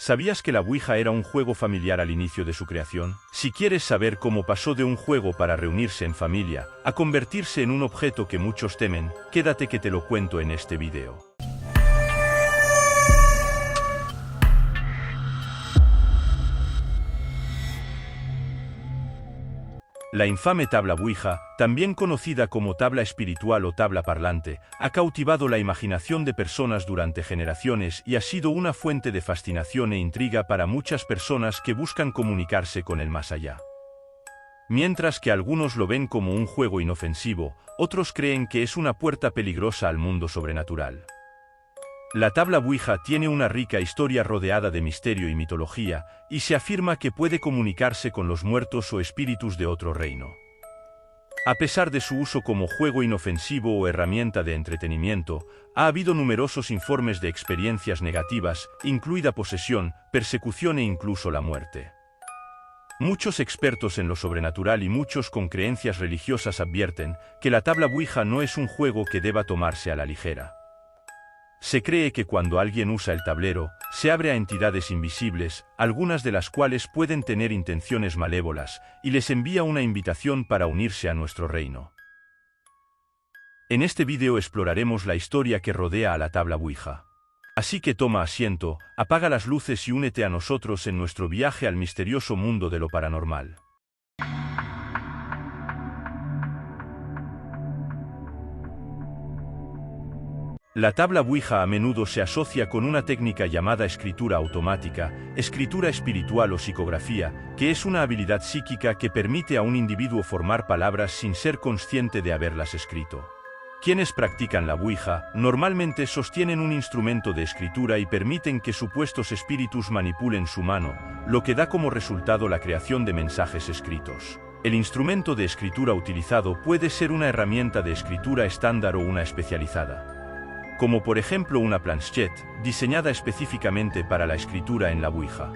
¿Sabías que la Ouija era un juego familiar al inicio de su creación? Si quieres saber cómo pasó de un juego para reunirse en familia a convertirse en un objeto que muchos temen, quédate que te lo cuento en este video. La infame tabla Ouija, también conocida como tabla espiritual o tabla parlante, ha cautivado la imaginación de personas durante generaciones y ha sido una fuente de fascinación e intriga para muchas personas que buscan comunicarse con el más allá. Mientras que algunos lo ven como un juego inofensivo, otros creen que es una puerta peligrosa al mundo sobrenatural. La tabla Ouija tiene una rica historia rodeada de misterio y mitología, y se afirma que puede comunicarse con los muertos o espíritus de otro reino. A pesar de su uso como juego inofensivo o herramienta de entretenimiento, ha habido numerosos informes de experiencias negativas, incluida posesión, persecución e incluso la muerte. Muchos expertos en lo sobrenatural y muchos con creencias religiosas advierten que la tabla Ouija no es un juego que deba tomarse a la ligera. Se cree que cuando alguien usa el tablero, se abre a entidades invisibles, algunas de las cuales pueden tener intenciones malévolas, y les envía una invitación para unirse a nuestro reino. En este vídeo exploraremos la historia que rodea a la tabla Ouija. Así que toma asiento, apaga las luces y únete a nosotros en nuestro viaje al misterioso mundo de lo paranormal. La tabla Ouija a menudo se asocia con una técnica llamada escritura automática, escritura espiritual o psicografía, que es una habilidad psíquica que permite a un individuo formar palabras sin ser consciente de haberlas escrito. Quienes practican la Ouija normalmente sostienen un instrumento de escritura y permiten que supuestos espíritus manipulen su mano, lo que da como resultado la creación de mensajes escritos. El instrumento de escritura utilizado puede ser una herramienta de escritura estándar o una especializada, como por ejemplo una planchette, diseñada específicamente para la escritura en la Ouija.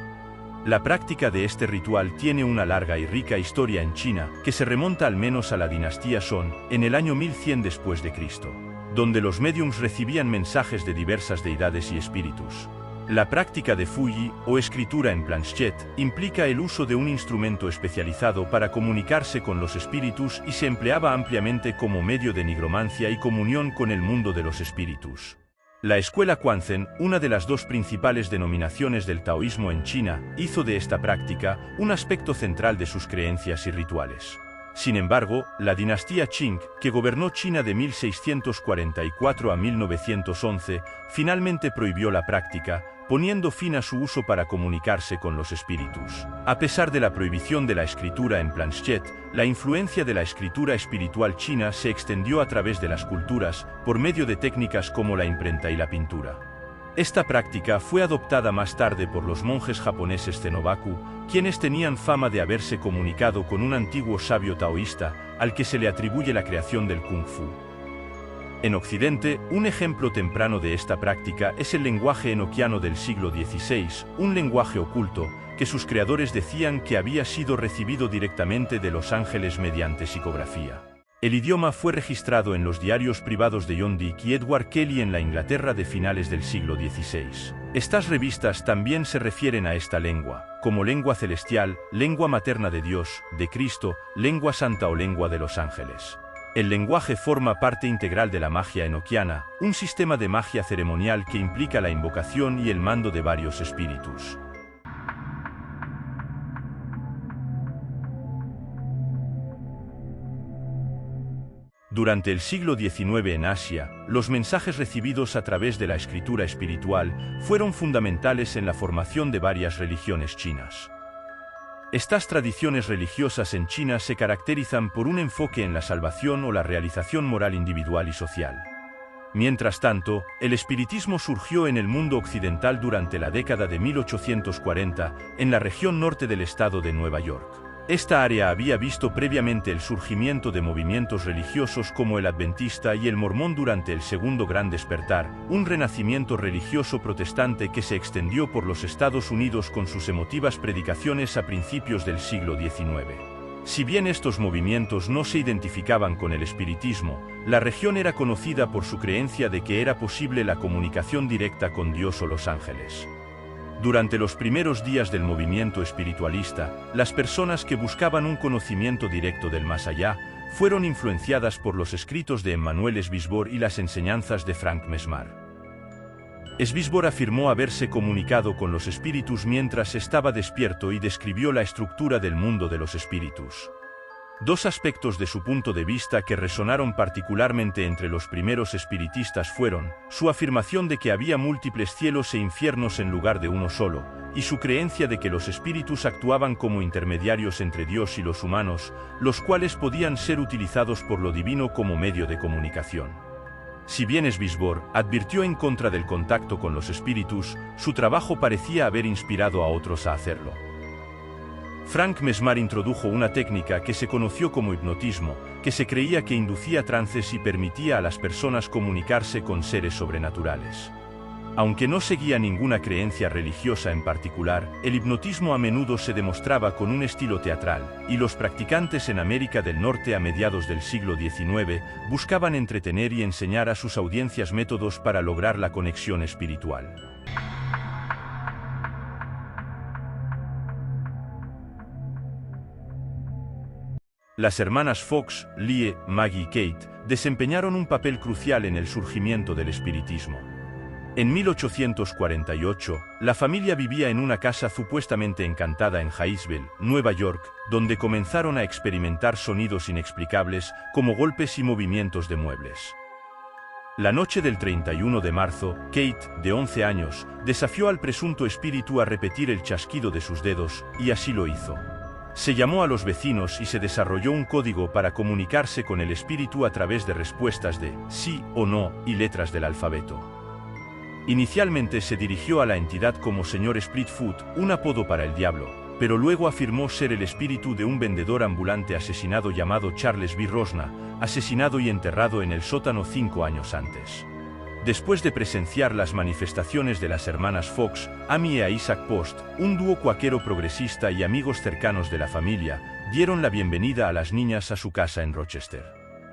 La práctica de este ritual tiene una larga y rica historia en China, que se remonta al menos a la dinastía Song, en el año 1100 después de Cristo, donde los médiums recibían mensajes de diversas deidades y espíritus. La práctica de Fuyi, o escritura en planchette, implica el uso de un instrumento especializado para comunicarse con los espíritus y se empleaba ampliamente como medio de nigromancia y comunión con el mundo de los espíritus. La escuela Quanzhen, una de las dos principales denominaciones del taoísmo en China, hizo de esta práctica un aspecto central de sus creencias y rituales. Sin embargo, la dinastía Qing, que gobernó China de 1644 a 1911, finalmente prohibió la práctica, poniendo fin a su uso para comunicarse con los espíritus. A pesar de la prohibición de la escritura en planchette, la influencia de la escritura espiritual china se extendió a través de las culturas, por medio de técnicas como la imprenta y la pintura. Esta práctica fue adoptada más tarde por los monjes japoneses Zenobaku, quienes tenían fama de haberse comunicado con un antiguo sabio taoísta, al que se le atribuye la creación del Kung Fu. En Occidente, un ejemplo temprano de esta práctica es el lenguaje enoquiano del siglo XVI, un lenguaje oculto, que sus creadores decían que había sido recibido directamente de los ángeles mediante psicografía. El idioma fue registrado en los diarios privados de John Dick y Edward Kelly en la Inglaterra de finales del siglo XVI. Estas revistas también se refieren a esta lengua, como lengua celestial, lengua materna de Dios, de Cristo, lengua santa o lengua de los ángeles. El lenguaje forma parte integral de la magia enoquiana, un sistema de magia ceremonial que implica la invocación y el mando de varios espíritus. Durante el siglo XIX en Asia, los mensajes recibidos a través de la escritura espiritual fueron fundamentales en la formación de varias religiones chinas. Estas tradiciones religiosas en China se caracterizan por un enfoque en la salvación o la realización moral individual y social. Mientras tanto, el espiritismo surgió en el mundo occidental durante la década de 1840, en la región norte del estado de Nueva York. Esta área había visto previamente el surgimiento de movimientos religiosos como el adventista y el mormón durante el Segundo Gran Despertar, un renacimiento religioso protestante que se extendió por los Estados Unidos con sus emotivas predicaciones a principios del siglo XIX. Si bien estos movimientos no se identificaban con el espiritismo, la región era conocida por su creencia de que era posible la comunicación directa con Dios o los ángeles. Durante los primeros días del movimiento espiritualista, las personas que buscaban un conocimiento directo del más allá fueron influenciadas por los escritos de Emmanuel Swisborn y las enseñanzas de Frank Mesmer. Swisborn afirmó haberse comunicado con los espíritus mientras estaba despierto y describió la estructura del mundo de los espíritus. Dos aspectos de su punto de vista que resonaron particularmente entre los primeros espiritistas fueron su afirmación de que había múltiples cielos e infiernos en lugar de uno solo, y su creencia de que los espíritus actuaban como intermediarios entre Dios y los humanos, los cuales podían ser utilizados por lo divino como medio de comunicación. Si bien Swisborn advirtió en contra del contacto con los espíritus, su trabajo parecía haber inspirado a otros a hacerlo. Frank Mesmer introdujo una técnica que se conoció como hipnotismo, que se creía que inducía trances y permitía a las personas comunicarse con seres sobrenaturales. Aunque no seguía ninguna creencia religiosa en particular, el hipnotismo a menudo se demostraba con un estilo teatral, y los practicantes en América del Norte a mediados del siglo XIX buscaban entretener y enseñar a sus audiencias métodos para lograr la conexión espiritual. Las hermanas Fox, Lie, Maggie y Kate, desempeñaron un papel crucial en el surgimiento del espiritismo. En 1848, la familia vivía en una casa supuestamente encantada en Hyattsville, Nueva York, donde comenzaron a experimentar sonidos inexplicables, como golpes y movimientos de muebles. La noche del 31 de marzo, Kate, de 11 años, desafió al presunto espíritu a repetir el chasquido de sus dedos, y así lo hizo. Se llamó a los vecinos y se desarrolló un código para comunicarse con el espíritu a través de respuestas de sí o no y letras del alfabeto. Inicialmente se dirigió a la entidad como Señor Splitfoot, un apodo para el diablo, pero luego afirmó ser el espíritu de un vendedor ambulante asesinado llamado Charles B. Rosna, asesinado y enterrado en el sótano 5 años antes. Después de presenciar las manifestaciones de las hermanas Fox, Amy e Isaac Post, un dúo cuáquero progresista y amigos cercanos de la familia, dieron la bienvenida a las niñas a su casa en Rochester.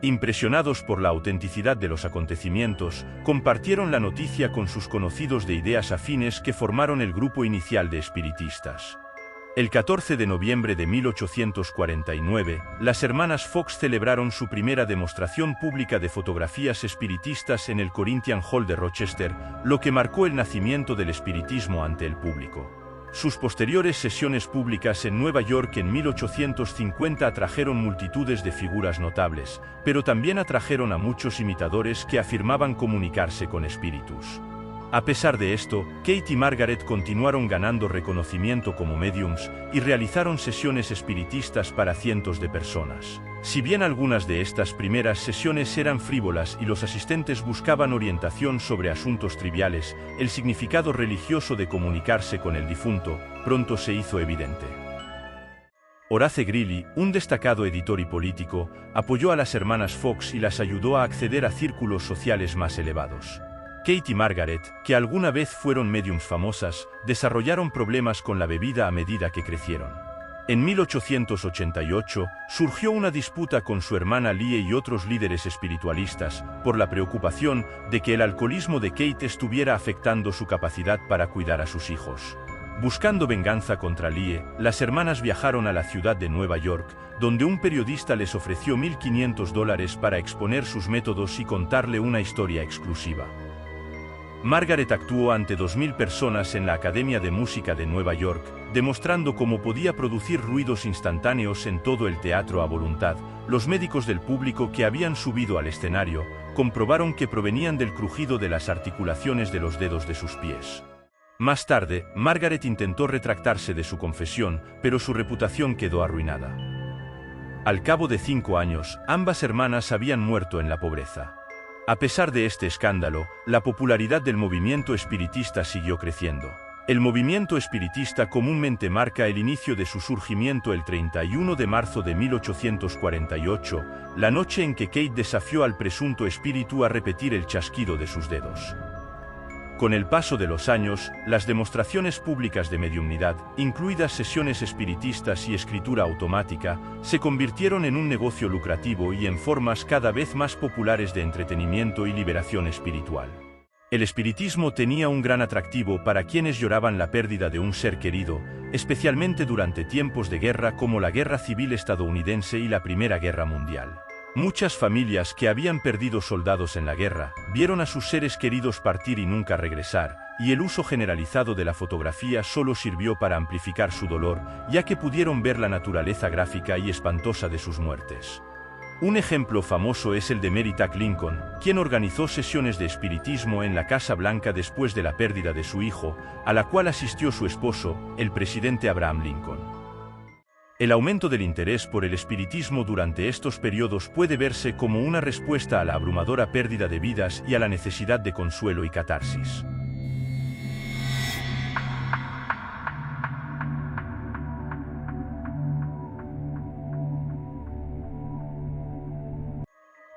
Impresionados por la autenticidad de los acontecimientos, compartieron la noticia con sus conocidos de ideas afines que formaron el grupo inicial de espiritistas. El 14 de noviembre de 1849, las hermanas Fox celebraron su primera demostración pública de fotografías espiritistas en el Corinthian Hall de Rochester, lo que marcó el nacimiento del espiritismo ante el público. Sus posteriores sesiones públicas en Nueva York en 1850 atrajeron multitudes de figuras notables, pero también atrajeron a muchos imitadores que afirmaban comunicarse con espíritus. A pesar de esto, Kate y Margaret continuaron ganando reconocimiento como mediums y realizaron sesiones espiritistas para cientos de personas. Si bien algunas de estas primeras sesiones eran frívolas y los asistentes buscaban orientación sobre asuntos triviales, el significado religioso de comunicarse con el difunto pronto se hizo evidente. Horace Greeley, un destacado editor y político, apoyó a las hermanas Fox y las ayudó a acceder a círculos sociales más elevados. Kate y Margaret, que alguna vez fueron mediums famosas, desarrollaron problemas con la bebida a medida que crecieron. En 1888, surgió una disputa con su hermana Lie y otros líderes espiritualistas, por la preocupación de que el alcoholismo de Kate estuviera afectando su capacidad para cuidar a sus hijos. Buscando venganza contra Lie, las hermanas viajaron a la ciudad de Nueva York, donde un periodista les ofreció $1,500 para exponer sus métodos y contarle una historia exclusiva. Margaret actuó ante 2.000 personas en la Academia de Música de Nueva York, demostrando cómo podía producir ruidos instantáneos en todo el teatro a voluntad. Los médicos del público que habían subido al escenario comprobaron que provenían del crujido de las articulaciones de los dedos de sus pies. Más tarde, Margaret intentó retractarse de su confesión, pero su reputación quedó arruinada. Al cabo de 5 años, ambas hermanas habían muerto en la pobreza. A pesar de este escándalo, la popularidad del movimiento espiritista siguió creciendo. El movimiento espiritista comúnmente marca el inicio de su surgimiento el 31 de marzo de 1848, la noche en que Kate desafió al presunto espíritu a repetir el chasquido de sus dedos. Con el paso de los años, las demostraciones públicas de mediumnidad, incluidas sesiones espiritistas y escritura automática, se convirtieron en un negocio lucrativo y en formas cada vez más populares de entretenimiento y liberación espiritual. El espiritismo tenía un gran atractivo para quienes lloraban la pérdida de un ser querido, especialmente durante tiempos de guerra como la Guerra Civil estadounidense y la Primera Guerra Mundial. Muchas familias que habían perdido soldados en la guerra vieron a sus seres queridos partir y nunca regresar, y el uso generalizado de la fotografía solo sirvió para amplificar su dolor, ya que pudieron ver la naturaleza gráfica y espantosa de sus muertes. Un ejemplo famoso es el de Mary Tack Lincoln, quien organizó sesiones de espiritismo en la Casa Blanca después de la pérdida de su hijo, a la cual asistió su esposo, el presidente Abraham Lincoln. El aumento del interés por el espiritismo durante estos periodos puede verse como una respuesta a la abrumadora pérdida de vidas y a la necesidad de consuelo y catarsis.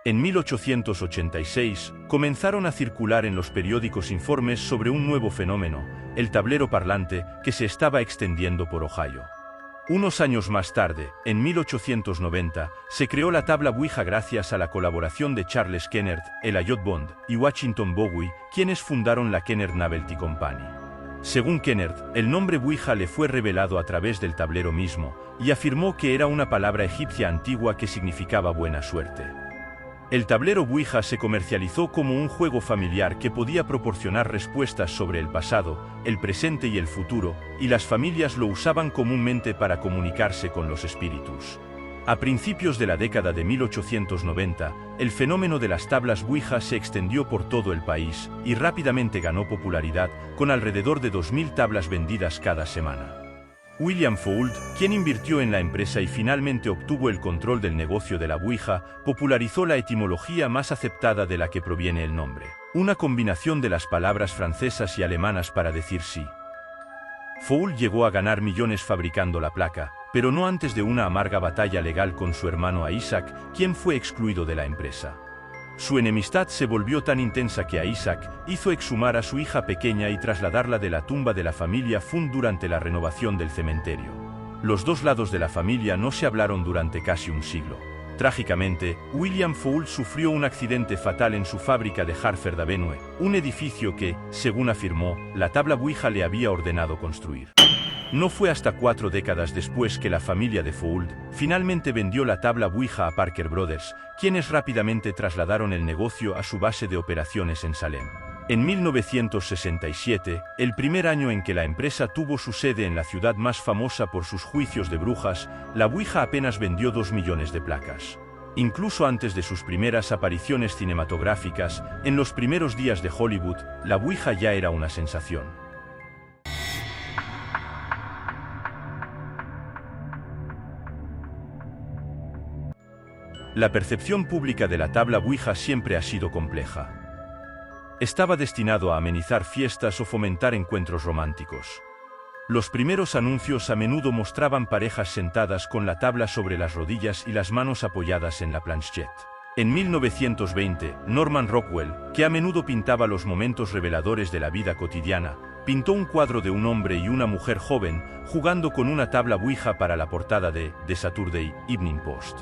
En 1886, comenzaron a circular en los periódicos informes sobre un nuevo fenómeno, el tablero parlante, que se estaba extendiendo por Ohio. Unos años más tarde, en 1890, se creó la tabla Ouija gracias a la colaboración de Charles Kennard, el Elliott Bond, y Washington Bowie, quienes fundaron la Kennard Novelty Company. Según Kennard, el nombre Ouija le fue revelado a través del tablero mismo, y afirmó que era una palabra egipcia antigua que significaba buena suerte. El tablero Ouija se comercializó como un juego familiar que podía proporcionar respuestas sobre el pasado, el presente y el futuro, y las familias lo usaban comúnmente para comunicarse con los espíritus. A principios de la década de 1890, el fenómeno de las tablas Ouija se extendió por todo el país y rápidamente ganó popularidad, con alrededor de 2000 tablas vendidas cada semana. William Fuld, quien invirtió en la empresa y finalmente obtuvo el control del negocio de la Ouija, popularizó la etimología más aceptada de la que proviene el nombre, una combinación de las palabras francesas y alemanas para decir sí. Fuld llegó a ganar millones fabricando la placa, pero no antes de una amarga batalla legal con su hermano Isaac, quien fue excluido de la empresa. Su enemistad se volvió tan intensa que Isaac hizo exhumar a su hija pequeña y trasladarla de la tumba de la familia Fund durante la renovación del cementerio. Los dos lados de la familia no se hablaron durante casi un siglo. Trágicamente, William Fuld sufrió un accidente fatal en su fábrica de Hartford Avenue, un edificio que, según afirmó, la tabla Ouija le había ordenado construir. No fue hasta 4 décadas después que la familia de Fuld finalmente vendió la tabla Ouija a Parker Brothers, quienes rápidamente trasladaron el negocio a su base de operaciones en Salem. En 1967, el primer año en que la empresa tuvo su sede en la ciudad más famosa por sus juicios de brujas, la Ouija apenas vendió 2 millones de placas. Incluso antes de sus primeras apariciones cinematográficas, en los primeros días de Hollywood, la Ouija ya era una sensación. La percepción pública de la tabla Ouija siempre ha sido compleja. Estaba destinado a amenizar fiestas o fomentar encuentros románticos. Los primeros anuncios a menudo mostraban parejas sentadas con la tabla sobre las rodillas y las manos apoyadas en la planchette. En 1920, Norman Rockwell, que a menudo pintaba los momentos reveladores de la vida cotidiana, pintó un cuadro de un hombre y una mujer joven jugando con una tabla Ouija para la portada de The Saturday Evening Post.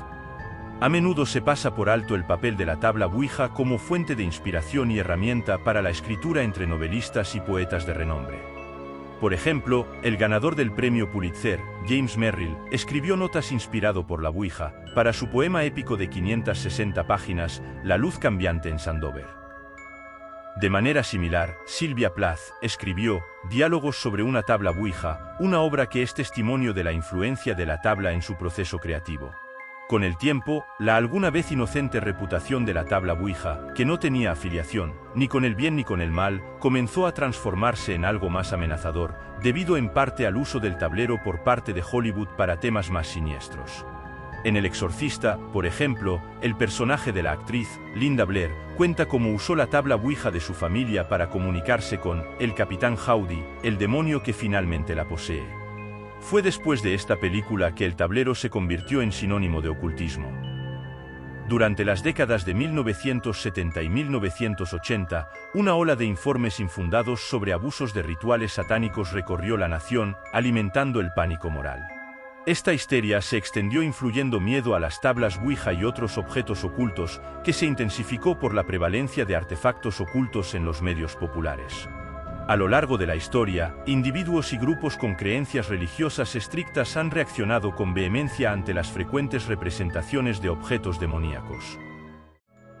A menudo se pasa por alto el papel de la tabla Ouija como fuente de inspiración y herramienta para la escritura entre novelistas y poetas de renombre. Por ejemplo, el ganador del premio Pulitzer, James Merrill, escribió notas inspirado por la Ouija para su poema épico de 560 páginas, La luz cambiante en Sandover. De manera similar, Sylvia Plath escribió Diálogos sobre una tabla Ouija, una obra que es testimonio de la influencia de la tabla en su proceso creativo. Con el tiempo, la alguna vez inocente reputación de la tabla Ouija, que no tenía afiliación, ni con el bien ni con el mal, comenzó a transformarse en algo más amenazador, debido en parte al uso del tablero por parte de Hollywood para temas más siniestros. En El Exorcista, por ejemplo, el personaje de la actriz, Linda Blair, cuenta cómo usó la tabla Ouija de su familia para comunicarse con el Capitán Howdy, el demonio que finalmente la posee. Fue después de esta película que el tablero se convirtió en sinónimo de ocultismo. Durante las décadas de 1970 y 1980, una ola de informes infundados sobre abusos de rituales satánicos recorrió la nación, alimentando el pánico moral. Esta histeria se extendió influyendo miedo a las tablas Ouija y otros objetos ocultos, que se intensificó por la prevalencia de artefactos ocultos en los medios populares. A lo largo de la historia, individuos y grupos con creencias religiosas estrictas han reaccionado con vehemencia ante las frecuentes representaciones de objetos demoníacos.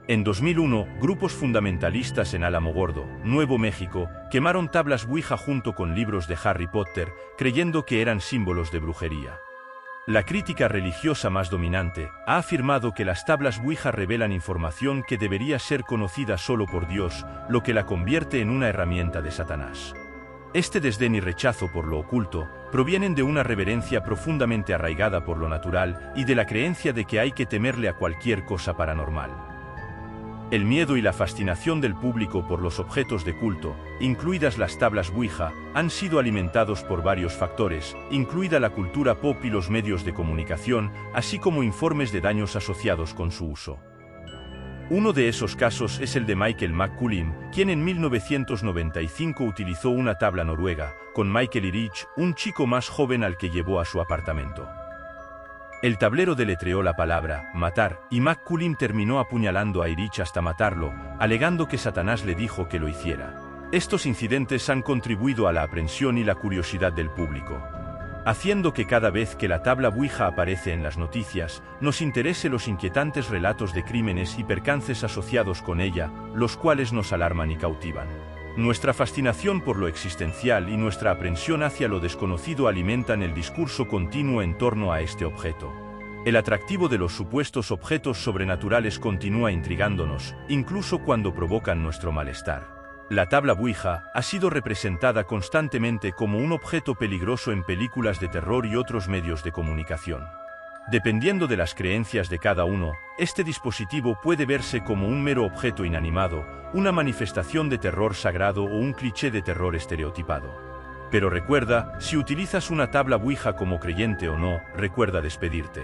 En 2001, grupos fundamentalistas en Alamogordo, Nuevo México, quemaron tablas Ouija junto con libros de Harry Potter, creyendo que eran símbolos de brujería. La crítica religiosa más dominante ha afirmado que las tablas Ouija revelan información que debería ser conocida solo por Dios, lo que la convierte en una herramienta de Satanás. Este desdén y rechazo por lo oculto provienen de una reverencia profundamente arraigada por lo natural y de la creencia de que hay que temerle a cualquier cosa paranormal. El miedo y la fascinación del público por los objetos de culto, incluidas las tablas Ouija, han sido alimentados por varios factores, incluida la cultura pop y los medios de comunicación, así como informes de daños asociados con su uso. Uno de esos casos es el de Michael McCullum, quien en 1995 utilizó una tabla noruega, con Michael Irich, un chico más joven al que llevó a su apartamento. El tablero deletreó la palabra matar, y McCullum terminó apuñalando a Irich hasta matarlo, alegando que Satanás le dijo que lo hiciera. Estos incidentes han contribuido a la aprensión y la curiosidad del público, haciendo que cada vez que la tabla Ouija aparece en las noticias, nos interese los inquietantes relatos de crímenes y percances asociados con ella, los cuales nos alarman y cautivan. Nuestra fascinación por lo existencial y nuestra aprensión hacia lo desconocido alimentan el discurso continuo en torno a este objeto. El atractivo de los supuestos objetos sobrenaturales continúa intrigándonos, incluso cuando provocan nuestro malestar. La tabla Ouija ha sido representada constantemente como un objeto peligroso en películas de terror y otros medios de comunicación. Dependiendo de las creencias de cada uno, este dispositivo puede verse como un mero objeto inanimado, una manifestación de terror sagrado o un cliché de terror estereotipado. Pero recuerda, si utilizas una tabla Ouija como creyente o no, recuerda despedirte.